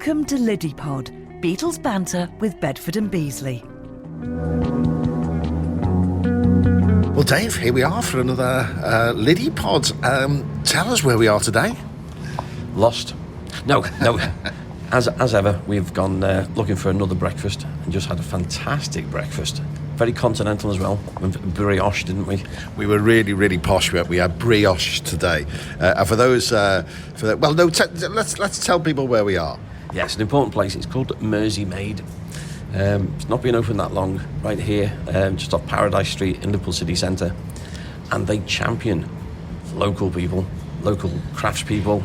Welcome to Liddypod, Beatles banter with Bedford and Beasley. Well, Dave, here we are for another Liddypod. Tell us where we are today. Lost. No. As ever, we've gone looking for another breakfast and just had a fantastic breakfast. Very continental as well. Brioche, didn't we? We were really, really posh. We had brioche today. And for those, let's tell people where we are. Yes, an important place. It's called Mersey Maid. It's not been open that long. Right here, just off Paradise Street in Liverpool city centre, and they champion local people, local craftspeople,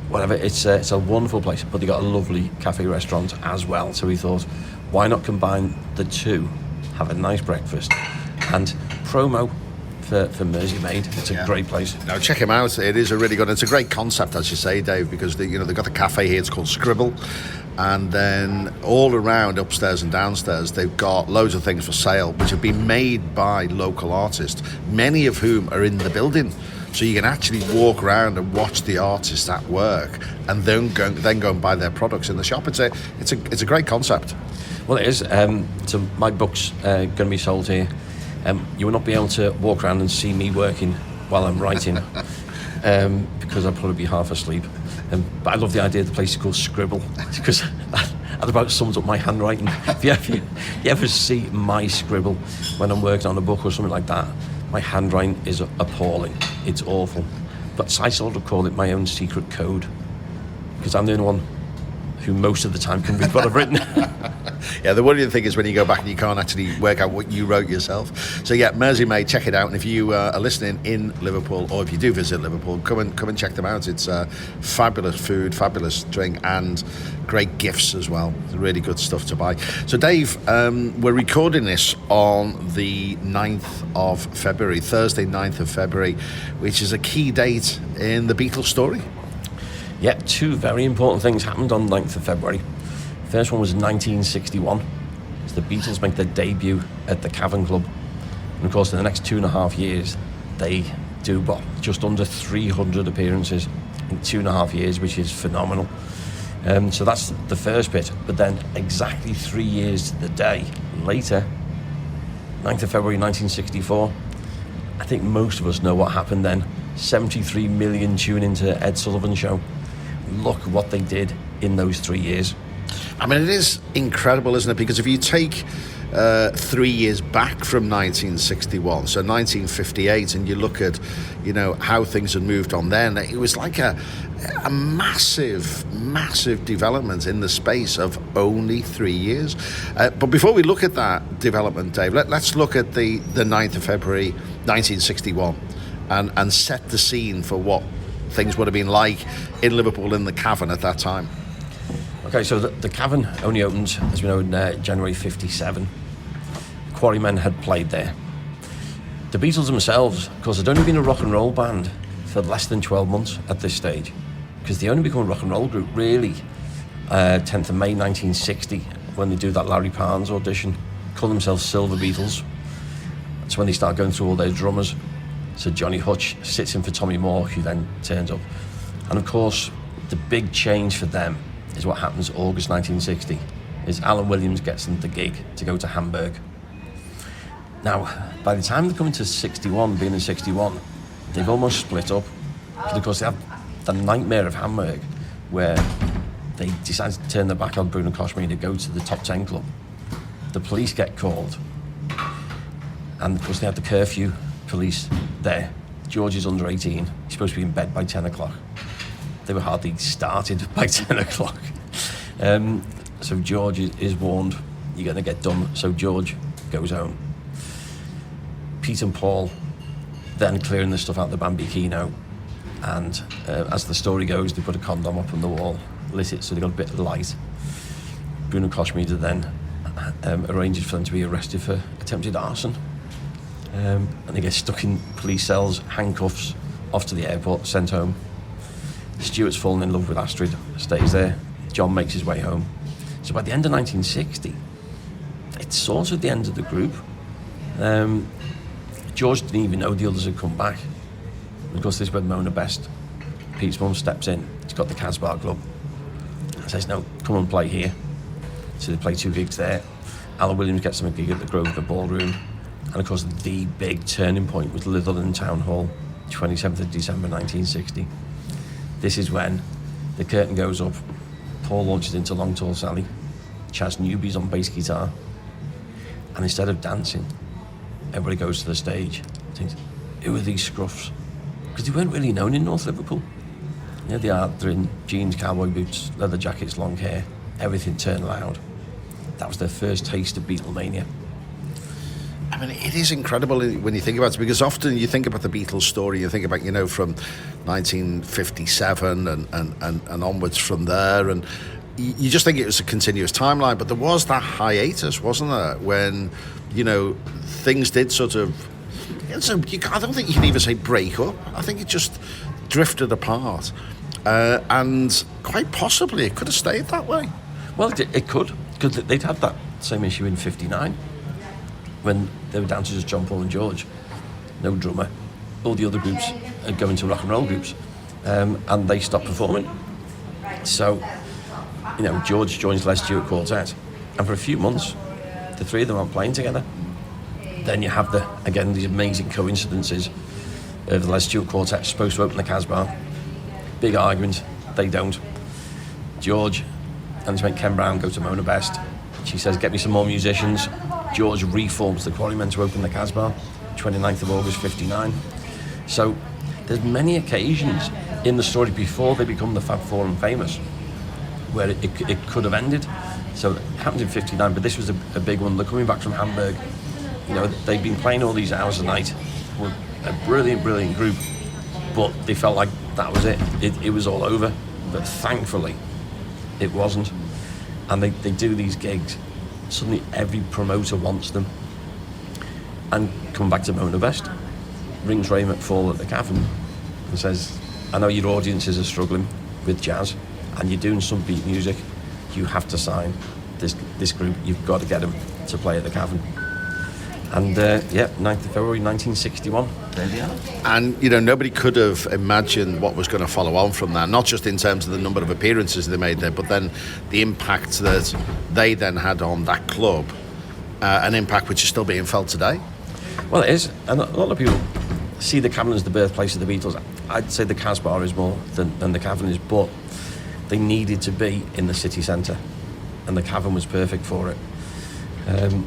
whatever. It's a wonderful place, but they got a lovely cafe restaurant as well. So we thought, why not combine the two? Have a nice breakfast and promo for Mersey Maid. It's a great place. Now check him out. It is a really good. It's a great concept, as you say, Dave, because they've got the cafe here. It's called Scribble, and then all around, upstairs and downstairs, they've got loads of things for sale, which have been made by local artists, many of whom are in the building. So you can actually walk around and watch the artists at work, and then go and buy their products in the shop. It's a great concept. Well, it is. So my book's going to be sold here. You will not be able to walk around and see me working while I'm writing because I'll probably be half asleep. But I love the idea the place is called Scribble because that about sums up my handwriting. If you ever see my scribble when I'm working on a book or something like that, my handwriting is appalling. It's awful. But I sort of call it my own secret code because I'm the only one who most of the time can read what I've written. Yeah, the worrying thing is when you go back and you can't actually work out what you wrote yourself. So yeah, Mersey Maid, check it out. And if you are listening in Liverpool, or if you do visit Liverpool, come and check them out. It's fabulous food, fabulous drink, and great gifts as well. It's really good stuff to buy. So Dave, we're recording this on the 9th of February, Thursday 9th of February, which is a key date in the Beatles story. Yeah, two very important things happened on 9th of February. First one was 1961. So the Beatles make their debut at the Cavern Club. And of course, in the next 2.5 years, they do just under 300 appearances in 2.5 years, which is phenomenal. So that's the first bit. But then exactly 3 years to the day later, 9th of February 1964, I think most of us know what happened then. 73 million tune into Ed Sullivan show. Look what they did in those 3 years. I mean, it is incredible, isn't it? Because if you take 3 years back from 1961, so 1958, and you look at, how things had moved on then, it was like a massive development in the space of only 3 years. But before we look at that development, Dave, let's look at the 9th of February 1961 and set the scene for what things would have been like in Liverpool in the Cavern at that time. Okay, so the Cavern only opened, as we know, in January 57. Quarrymen had played there. The Beatles themselves, of course, had only been a rock and roll band for less than 12 months at this stage, because they only become a rock and roll group really 10th of May 1960, when they do that Larry Parnes audition, call themselves Silver Beatles. That's when they start going through all their drummers. So Johnny Hutch sits in for Tommy Moore, who then turns up. And of course, the big change for them is what happens August 1960, is Alan Williams gets them the gig to go to Hamburg. Now, by the time they come into 61, being in 61, they've almost split up. Because of course they have the nightmare of Hamburg, where they decide to turn their back on Bruno Koschmi to go to the top 10 club. The police get called. And of course they have the curfew police there. George is under 18. He's supposed to be in bed by 10 o'clock. They were hardly started by 10 o'clock. So George is warned, you're going to get done. So George goes home. Pete and Paul then clearing the stuff out the Bambino. And as the story goes, they put a condom up on the wall, lit it so they got a bit of light. Bruno Koschmi then arranges for them to be arrested for attempted arson. And they get stuck in police cells, handcuffs, off to the airport, sent home. Stuart's fallen in love with Astrid, stays there. John makes his way home. So by the end of 1960, it's sort of the end of the group. George didn't even know the others had come back. And of course, this is when Mona Best, Pete's mum, steps in. He's got the Casbah Club. says, no, come and play here. So they play 2 gigs there. Alan Williams gets them a gig at the Grosvenor Ballroom. And of course, the big turning point was Litherland Town Hall, 27th of December 1960. This is when the curtain goes up, Paul launches into Long Tall Sally, Chas Newby's on bass guitar, and instead of dancing, everybody goes to the stage and thinks, who are these scruffs? Because they weren't really known in North Liverpool. Yeah, they're in jeans, cowboy boots, leather jackets, long hair, everything turned loud. That was their first taste of Beatlemania. I mean, it is incredible when you think about it, because often you think about the Beatles story, you think about, from 1957 and onwards from there, and you just think it was a continuous timeline, but there was that hiatus, wasn't there, when, things did sort of, I don't think you can even say break up. I think it just drifted apart, and quite possibly it could have stayed that way. Well, it could, because they'd had that same issue in 59, when they were down to just John, Paul and George, no drummer. All the other groups are going to rock and roll groups, and they stopped performing. So, George joins Les Stewart Quartet, and for a few months, the three of them aren't playing together. Then you have these amazing coincidences of the Les Stewart Quartet supposed to open the Casbah. Big argument, they don't. George and his mate Ken Brown go to Mona Best. She says, get me some more musicians. George reforms the Quarrymen to open the Casbah, 29th of August 59. So there's many occasions in the story before they become the Fab Four and famous where it could have ended. So it happened in 59, but this was a big one. They're coming back from Hamburg. They'd been playing all these hours a night. Were a brilliant group, but they felt like that was it. It was all over. But thankfully, it wasn't. And they do these gigs. Suddenly every promoter wants them. And come back to Mona Best, rings Ray McFall at the Cavern and says, I know your audiences are struggling with jazz and you're doing some beat music. You have to sign this group. You've got to get them to play at the Cavern. And 9th of February 1961. There they are. And nobody could have imagined what was going to follow on from that, not just in terms of the number of appearances they made there, but then the impact that they then had on that club, an impact which is still being felt today. Well, it is, and a lot of people see the Cavern as the birthplace of the Beatles. I'd say the Casbah is more than the Cavern is, but they needed to be in the city centre, and the Cavern was perfect for it. And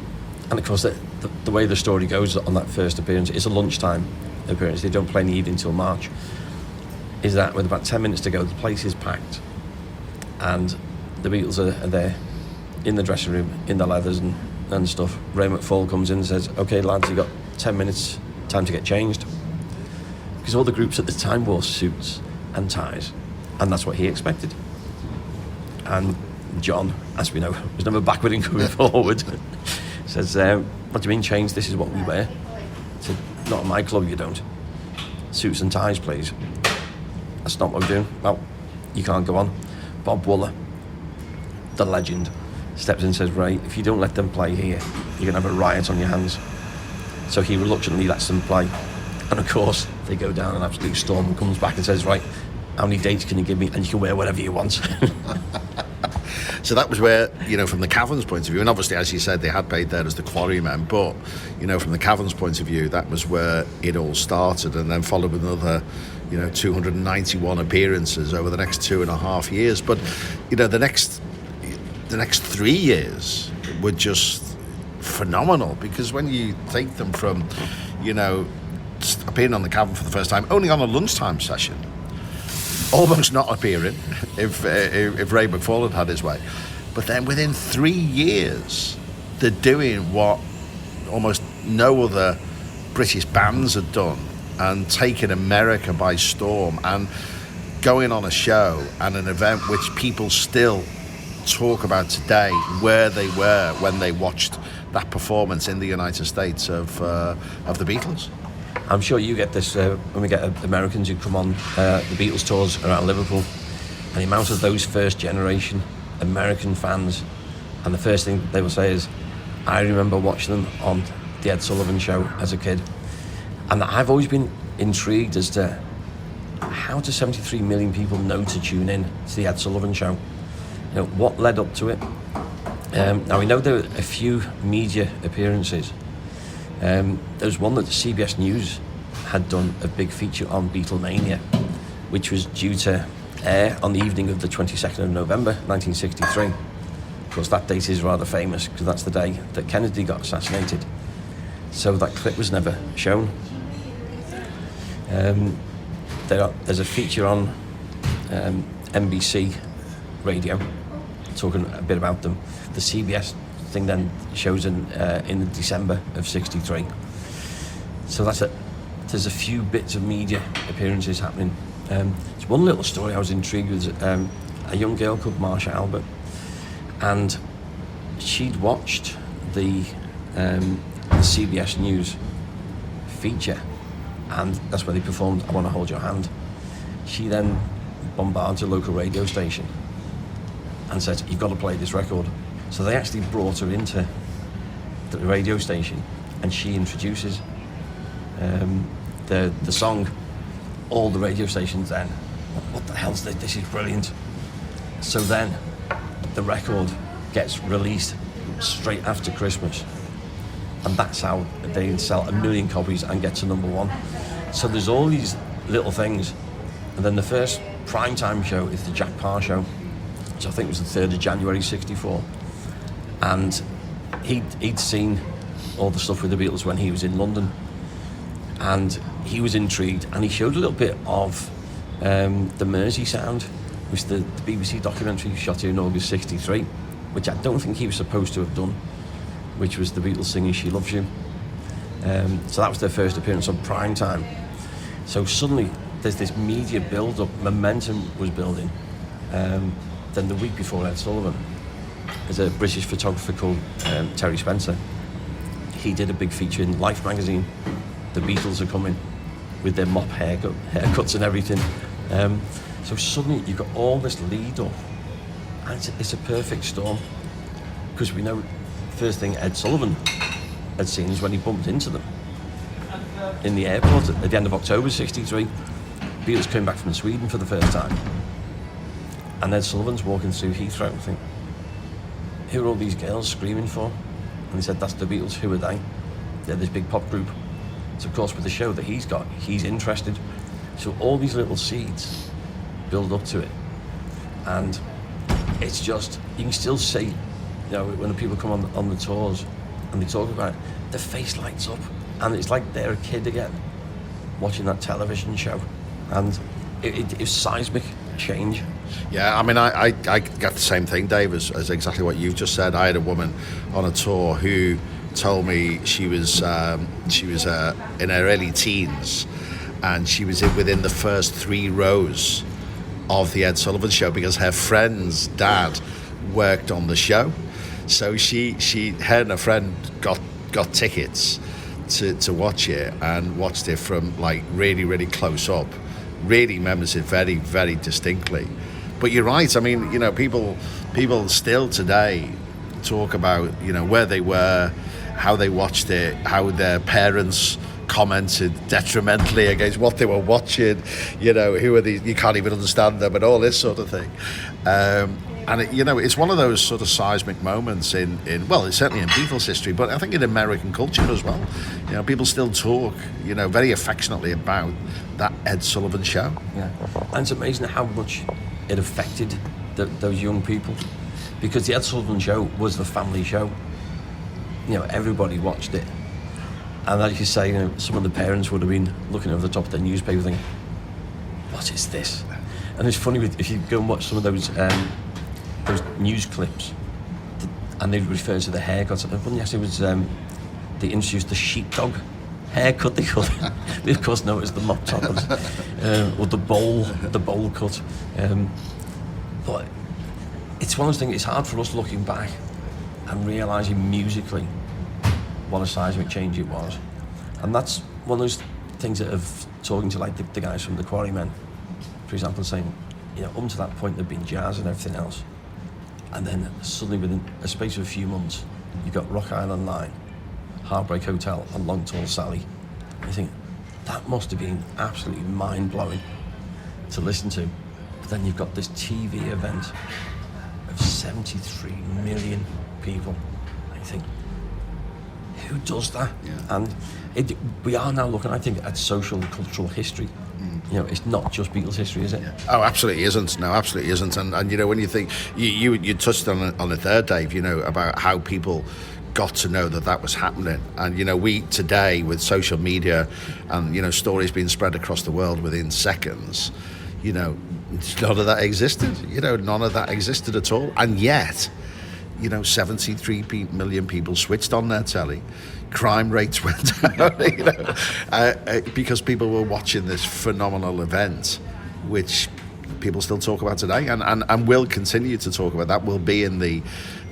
of course, the way the story goes on that first appearance, it's a lunchtime appearance. They don't play in the evening until March. Is that with about 10 minutes to go, the place is packed, and the Beatles are there in the dressing room, in the leathers and stuff. Ray McFall comes in and says, "Okay, lads, you got 10 minutes, time to get changed." Because all the groups at the time wore suits and ties, and that's what he expected. And John, as we know, was never backward in coming forward. Says, what do you mean change? This is what we wear. I said, not at my club, you don't. Suits and ties, please. That's not what we're doing. Well, you can't go on. Bob Wooler, the legend, steps in and says, Ray, if you don't let them play here, you're going to have a riot on your hands. So he reluctantly lets them play. And of course, they go down an absolute storm and comes back and says, right, how many dates can you give me? And you can wear whatever you want. So that was where, from the Cavern's point of view, and obviously, as you said, they had played there as the Quarrymen, but, from the Cavern's point of view, that was where it all started, and then followed with another, 291 appearances over the next 2.5 years. But, the next 3 years were just phenomenal, because when you take them from, appearing on the Cavern for the first time, only on a lunchtime session, almost not appearing if Ray McFall had his way. But then within 3 years, they're doing what almost no other British bands had done, and taking America by storm, and going on a show and an event which people still talk about today, where they were when they watched that performance in the United States of the Beatles. I'm sure you get this when we get Americans who come on the Beatles tours around Liverpool, and the amount of those first generation American fans, and the first thing they will say is, I remember watching them on the Ed Sullivan show as a kid. And I've always been intrigued as to how do 73 million people know to tune in to the Ed Sullivan show? what led up to it. Now we know there were a few media appearances. There was one that CBS News had done a big feature on Beatlemania, which was due to air on the evening of the 22nd of November 1963. Of course, that date is rather famous because that's the day that Kennedy got assassinated. So that clip was never shown. There's a feature on NBC radio talking a bit about them. The CBS thing then shows in December of '63. So there's a few bits of media appearances happening. There's one little story I was intrigued with. A young girl called Marsha Albert, and she'd watched the CBS News feature, and that's where they performed I Want to Hold Your Hand. She then bombarded a local radio station and said, "You've got to play this record." So they actually brought her into the radio station, and she introduces the song. All the radio stations then, what the hell's this? This is brilliant. So then the record gets released straight after Christmas, and that's how they sell 1 million copies and get to number one. So there's all these little things. And then the first primetime show is the Jack Parr show, which I think was the 3rd of January '64. And he'd seen all the stuff with the Beatles when he was in London, and he was intrigued, and he showed a little bit of the Mersey Sound, which the BBC documentary shot here in August '63, which I don't think he was supposed to have done, which was the Beatles singing She Loves You. So that was their first appearance on prime time. So suddenly there's this media build-up, momentum was building. Then the week before Ed Sullivan, there's a British photographer called Terry Spencer. He did a big feature in Life magazine. The Beatles are coming with their mop haircuts and everything. So suddenly you've got all this lead up, and it's a perfect storm, because we know the first thing Ed Sullivan had seen is when he bumped into them in the airport at the end of October '63. Beatles came back from Sweden for the first time, and Ed Sullivan's walking through Heathrow and think, who are all these girls screaming for? And he said, that's the Beatles. Who are they? They're this big pop group. So of course with the show that he's got, he's interested. So all these little seeds build up to it, and it's just, you can still see, when the people come on the tours and they talk about it, their face lights up, and it's like they're a kid again watching that television show. And it was seismic change. Yeah, I mean, I got the same thing, Dave, as exactly what you've just said. I had a woman on a tour who told me she was in her early teens, and she was within the first 3 rows of the Ed Sullivan show because her friend's dad worked on the show. So her and her friend got tickets to watch it, and watched it from like really, really close up. Really remembers it very, very distinctly. But you're right. I mean, people still today talk about where they were, how they watched it, how their parents commented detrimentally against what they were watching. Who are these? You can't even understand them, and all this sort of thing. And it's one of those sort of seismic moments in it's certainly in Beatles history, but I think in American culture as well. People still talk, very affectionately about that Ed Sullivan show. Yeah, and it's amazing how much it affected those young people, because the Ed Sullivan show was the family show. Everybody watched it, and like you say, some of the parents would have been looking over the top of their newspaper thinking, "What is this?" And it's funny if you go and watch some of those news clips, and they refer to the haircuts. And funny, yes, it was they introduced the sheepdog haircut, they called it. They of course know it's the mop top, or the bowl cut. But it's one of those things. It's hard for us looking back and realising musically what a seismic change it was, and that's one of those things that of talking to like the guys from the Quarrymen, for example, saying, up to that point there'd been jazz and everything else. And then suddenly within a space of a few months, you've got Rock Island Line, Heartbreak Hotel and Long Tall Sally. And you think, that must have been absolutely mind-blowing to listen to. But then you've got this TV event of 73 million people. I think, who does that? Yeah. And we are now looking, I think, at social and cultural history. You know, it's not just Beatles history, is it? Yeah. Oh, absolutely isn't. No, absolutely isn't. And you know, when you think, you touched on it there, Dave, you know, about how people got to know that was happening. And, you know, we today, with social media and, you know, stories being spread across the world within seconds, you know, none of that existed. You know, none of that existed at all. And yet, you know, 73 million people switched on their telly. Crime rates went down, you know, because people were watching this phenomenal event, which people still talk about today, and will continue to talk about. That will be in the,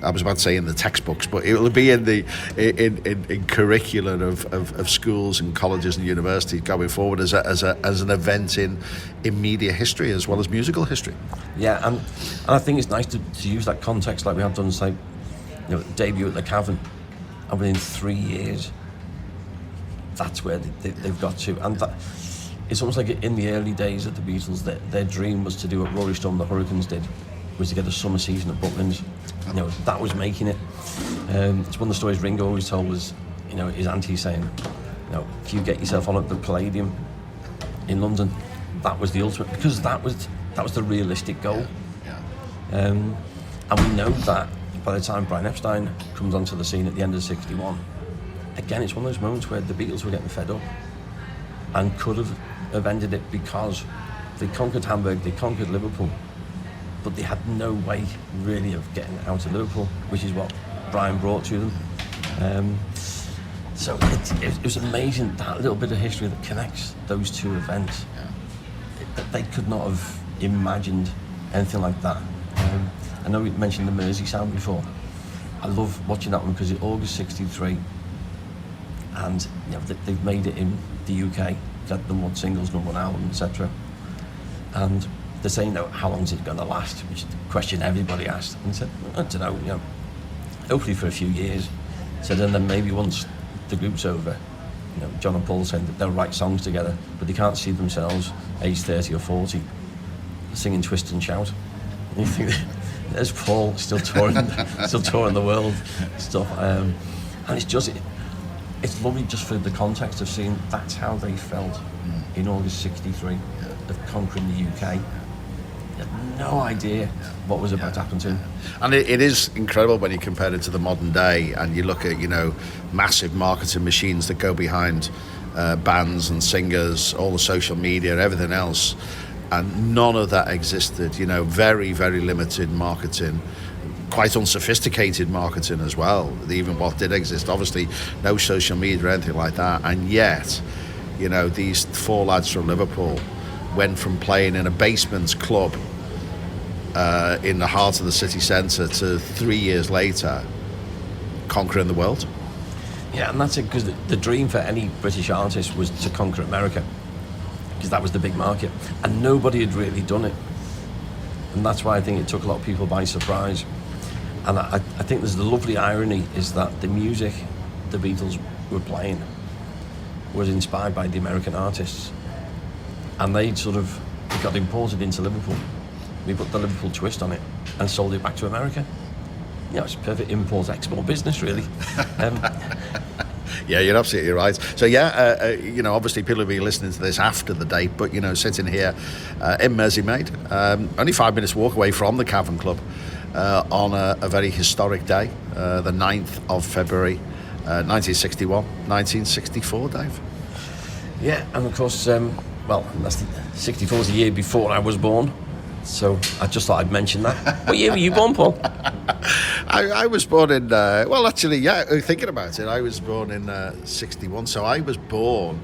I was about to say in the textbooks, but it will be in the in curriculum of schools and colleges and universities going forward as an event in media history as well as musical history. Yeah, and I think it's nice to use that context like we have done, say, you know, debut at the Cavern, and within 3 years, that's where they've got to. And that, it's almost like in the early days of the Beatles, their dream was to do what Rory Storm the Hurricanes did, was to get a summer season at Butlins. You know, that was making it. It's one of the stories Ringo always told was, you know, his auntie saying, you know, if you get yourself on at the Palladium in London, that was the ultimate, because that was the realistic goal. Yeah. And we know that by the time Brian Epstein comes onto the scene at the end of '61, again, it's one of those moments where the Beatles were getting fed up and could have ended it, because they conquered Hamburg, they conquered Liverpool, but they had no way really of getting out of Liverpool, which is what Brian brought to them. So it was amazing, that little bit of history that connects those two events. That they could not have imagined anything like that. I know we mentioned the Mersey sound before. I love watching that one because it's August '63, and you know, they've made it in the UK, got number one singles, number one album, etc. And they're saying, you know, how long is it going to last? Which is the question everybody asked. And I said, I don't know, you know, hopefully for a few years. So then maybe once the group's over, you know, John and Paul saying that they'll write songs together, but they can't see themselves age 30 or 40 singing Twist and Shout. And you think, there's Paul still touring the world, stuff. And it's lovely just for the context of seeing that's how they felt in August '63, of conquering the UK. They had no idea what was about to happen to them. And it is incredible when you compare it to the modern day, and you look at, you know, massive marketing machines that go behind bands and singers, all the social media, everything else, and none of that existed. You know, very, very limited marketing, quite unsophisticated marketing as well. Even what did exist, obviously no social media or anything like that, and yet, you know, these four lads from Liverpool went from playing in a basement club in the heart of the city centre to 3 years later conquering the world. Yeah, and that's it, because the dream for any British artist was to conquer America, because that was the big market, and nobody had really done it. And that's why I think it took a lot of people by surprise. And I think there's the lovely irony is that the music the Beatles were playing was inspired by the American artists, and they got imported into Liverpool. We put the Liverpool twist on it and sold it back to America. You know, it's perfect import-export business, really. Yeah, you're absolutely right. So yeah, you know, obviously people will be listening to this after the date, but, you know, sitting here in Merseymaid, only 5 minutes walk away from the Cavern Club, on a very historic day, the 9th of February, 1961, 1964, Dave. Yeah, and of course, well, that's 64 is the year before I was born, so I just thought I'd mention that. What year were you born, Paul? I was born in, well, actually, yeah, thinking about it, I was born in 61, so I was born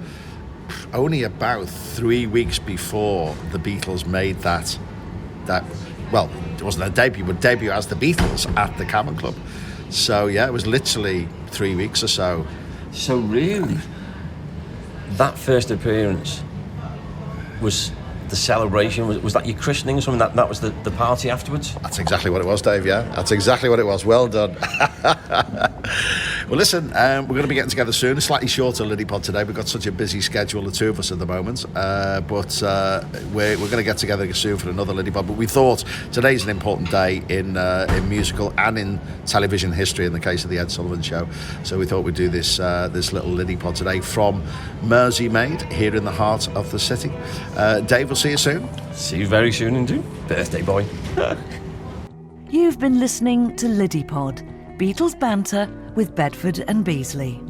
only about 3 weeks before the Beatles made that, well, it wasn't a debut, but debut as the Beatles at the Cavern Club. So, yeah, it was literally 3 weeks or so. So, really, that first appearance was the celebration? Was that your christening or something? That was the party afterwards? That's exactly what it was, Dave, yeah. That's exactly what it was. Well done. Well, listen, we're going to be getting together soon. A slightly shorter Liddypod today. We've got such a busy schedule, the two of us at the moment. But we're going to get together soon for another Liddypod. But we thought today's an important day in musical and in television history, in the case of the Ed Sullivan Show. So we thought we'd do this little Liddypod today from Merseymaid, here in the heart of the city. Dave, we'll see you soon. See you very soon indeed. Birthday boy. You've been listening to Liddypod, Beatles banter with Bedford and Beasley.